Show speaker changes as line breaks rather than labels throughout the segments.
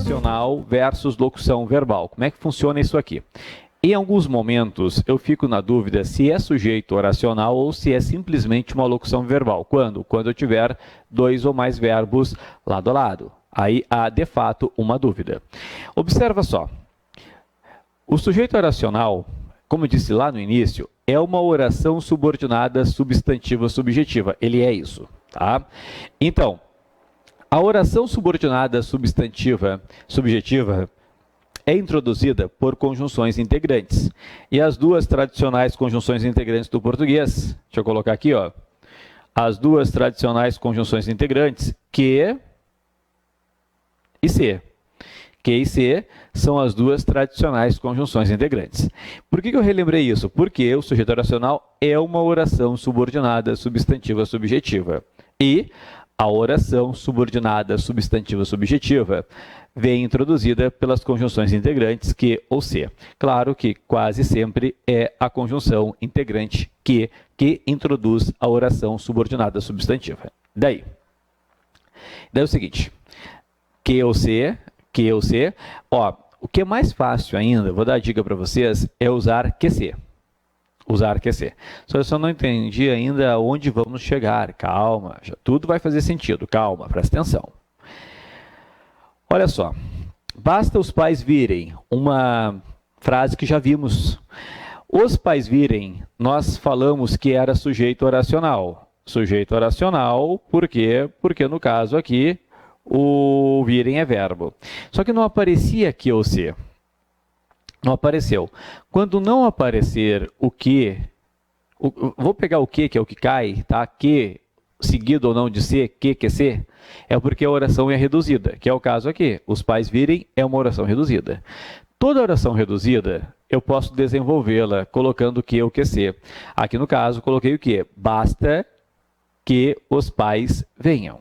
oracional versus locução verbal. Como é que funciona isso aqui? Em alguns momentos, eu fico na dúvida se é sujeito oracional ou se é simplesmente uma locução verbal. Quando? Quando eu tiver dois ou mais verbos lado a lado. Aí há, de fato, uma dúvida. Observa só. O sujeito oracional, como eu disse lá no início, é uma oração subordinada substantiva subjetiva. Ele é isso, tá? Então, a oração subordinada substantiva subjetiva é introduzida por conjunções integrantes. E as duas tradicionais conjunções integrantes do português, deixa eu colocar aqui, ó, as duas tradicionais conjunções integrantes, que e se. Que e se são as duas tradicionais conjunções integrantes. Por que eu relembrei isso? Porque o sujeito oracional é uma oração subordinada substantiva subjetiva. E a oração subordinada substantiva subjetiva vem introduzida pelas conjunções integrantes que ou se. Claro que quase sempre é a conjunção integrante que introduz a oração subordinada substantiva. Daí é o seguinte, que ou se, ó, o que é mais fácil ainda, vou dar a dica para vocês, é usar que se. Usar que se. Só eu não entendi ainda onde vamos chegar. Calma, já tudo vai fazer sentido. Calma, presta atenção. Olha só, basta os pais virem, uma frase que já vimos. Os pais virem, nós falamos que era sujeito oracional. Sujeito oracional, por quê? Porque no caso aqui, o virem é verbo. Só que não aparecia que ou se. Não apareceu. Quando não aparecer o que, vou pegar o que é o que cai, tá? Que, seguido ou não de se, que se, é porque a oração é reduzida, que é o caso aqui. Os pais virem é uma oração reduzida. Toda oração reduzida, eu posso desenvolvê-la colocando que ou que se. Aqui no caso, coloquei o que? Basta que os pais venham.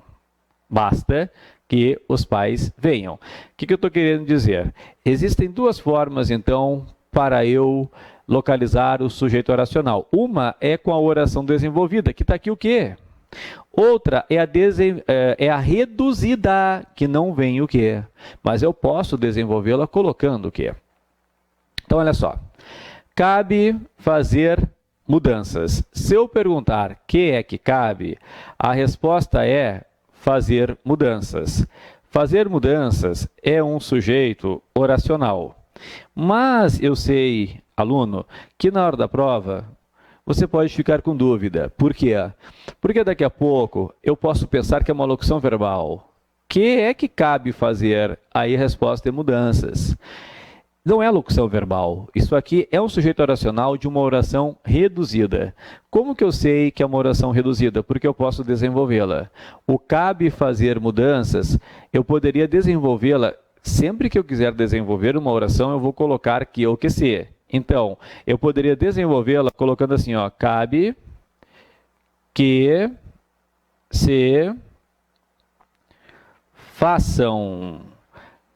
Basta que os pais venham. O que eu estou querendo dizer? Existem duas formas, então, para eu localizar o sujeito oracional. Uma é com a oração desenvolvida, que está aqui o quê? Outra é a reduzida, que não vem o quê? Mas eu posso desenvolvê-la colocando o quê? Então, olha só. Cabe fazer mudanças. Se eu perguntar que é que cabe, a resposta é fazer mudanças. Fazer mudanças é um sujeito oracional. Mas eu sei, aluno, que na hora da prova você pode ficar com dúvida. Por quê? Porque daqui a pouco eu posso pensar que é uma locução verbal. Que é que cabe fazer? Aí a resposta é mudanças. Não é locução verbal. Isso aqui é um sujeito oracional de uma oração reduzida. Como que eu sei que é uma oração reduzida? Porque eu posso desenvolvê-la. O cabe fazer mudanças, eu poderia desenvolvê-la. Sempre que eu quiser desenvolver uma oração, eu vou colocar que ou que se. Então, eu poderia desenvolvê-la colocando assim, ó, cabe que se façam.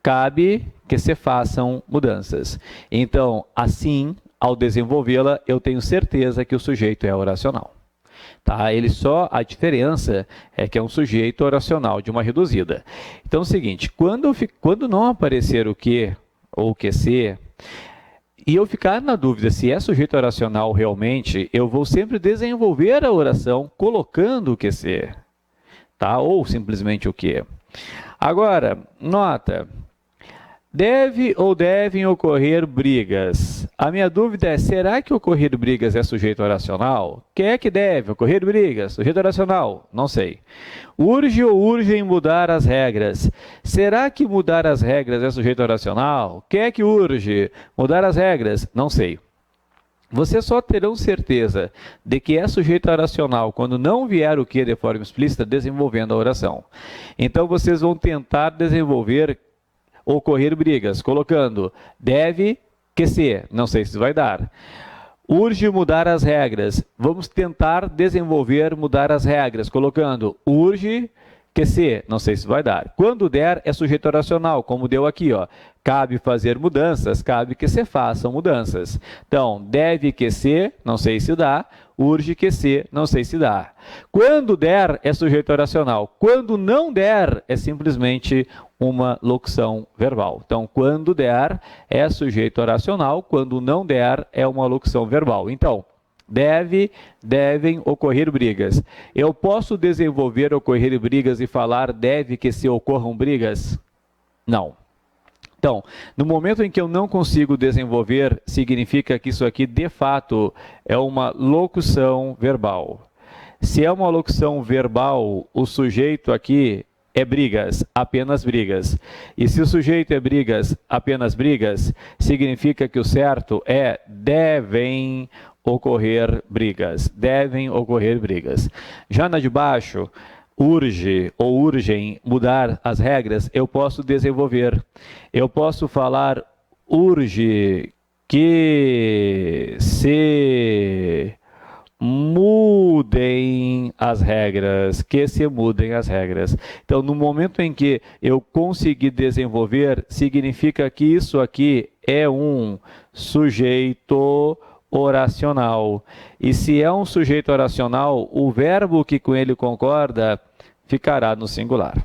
Cabe que se façam mudanças. Então, assim, ao desenvolvê-la, eu tenho certeza que o sujeito é oracional. Tá? A diferença é que é um sujeito oracional de uma reduzida. Então, é o seguinte, quando não aparecer o que ou o que se, e eu ficar na dúvida se é sujeito oracional realmente, eu vou sempre desenvolver a oração colocando o que se, tá? Ou simplesmente o que. Agora, nota. Deve ou devem ocorrer brigas? A minha dúvida é, será que ocorrer brigas é sujeito oracional? Quem é que deve ocorrer brigas? Sujeito oracional? Não sei. Urge ou urgem mudar as regras? Será que mudar as regras é sujeito oracional? Quem é que urge mudar as regras? Não sei. Vocês só terão certeza de que é sujeito oracional quando não vier o que de forma explícita desenvolvendo a oração. Então, vocês vão tentar desenvolver ocorrer brigas, colocando deve que se, não sei se vai dar. Urge mudar as regras, vamos tentar desenvolver mudar as regras, colocando urge que se, não sei se vai dar. Quando der, é sujeito oracional, como deu aqui, ó. Cabe fazer mudanças, cabe que se façam mudanças. Então, deve que se, não sei se dá. urge que se, não sei se dá. Quando der, é sujeito oracional. Quando não der, é simplesmente uma locução verbal. Então, quando der, é sujeito oracional. Quando não der, é uma locução verbal. Então, devem ocorrer brigas. Eu posso desenvolver ocorrer brigas e falar deve que se ocorram brigas? Não. Então, no momento em que eu não consigo desenvolver, significa que isso aqui, de fato, é uma locução verbal. Se é uma locução verbal, o sujeito aqui é brigas, apenas brigas. E se o sujeito é brigas, apenas brigas, significa que o certo é devem ocorrer brigas. Devem ocorrer brigas. Já na de baixo, urge ou urgem mudar as regras, eu posso desenvolver. Eu posso falar urge que se mudem as regras, que se mudem as regras. Então, no momento em que eu conseguir desenvolver, significa que isso aqui é um sujeito oracional. E se é um sujeito oracional, o verbo que com ele concorda ficará no singular.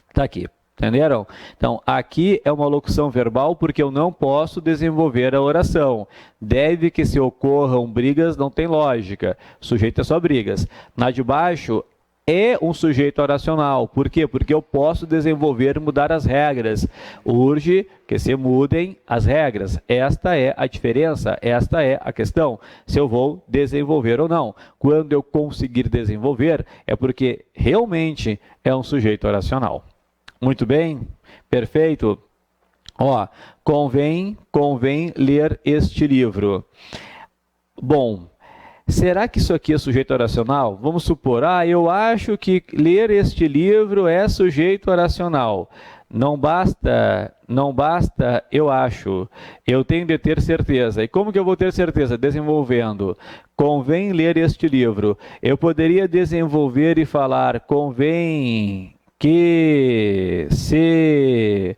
Está aqui. Entenderam? Então, aqui é uma locução verbal porque eu não posso desenvolver a oração. Deve que se ocorram brigas, não tem lógica. O sujeito é só brigas. Na de baixo é um sujeito oracional. Por quê? Porque eu posso desenvolver e mudar as regras. Urge que se mudem as regras. Esta é a diferença, esta é a questão. Se eu vou desenvolver ou não. Quando eu conseguir desenvolver, é porque realmente é um sujeito oracional. Muito bem, perfeito. Ó, convém ler este livro. Bom, será que isso aqui é sujeito oracional? Vamos supor, eu acho que ler este livro é sujeito oracional. Não basta, eu acho. Eu tenho de ter certeza. E como que eu vou ter certeza? Desenvolvendo. Convém ler este livro. Eu poderia desenvolver e falar, convém que se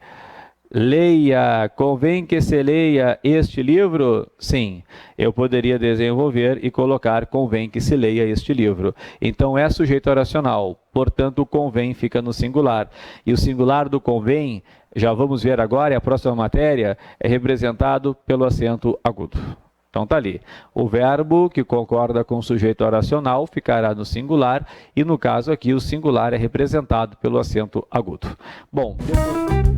leia, convém que se leia este livro? Sim, eu poderia desenvolver e colocar convém que se leia este livro. Então é sujeito oracional, portanto o convém fica no singular. E o singular do convém, já vamos ver agora, a próxima matéria, é representado pelo acento agudo. Então está ali. O verbo que concorda com o sujeito oracional ficará no singular e no caso aqui o singular é representado pelo acento agudo. Bom, depois...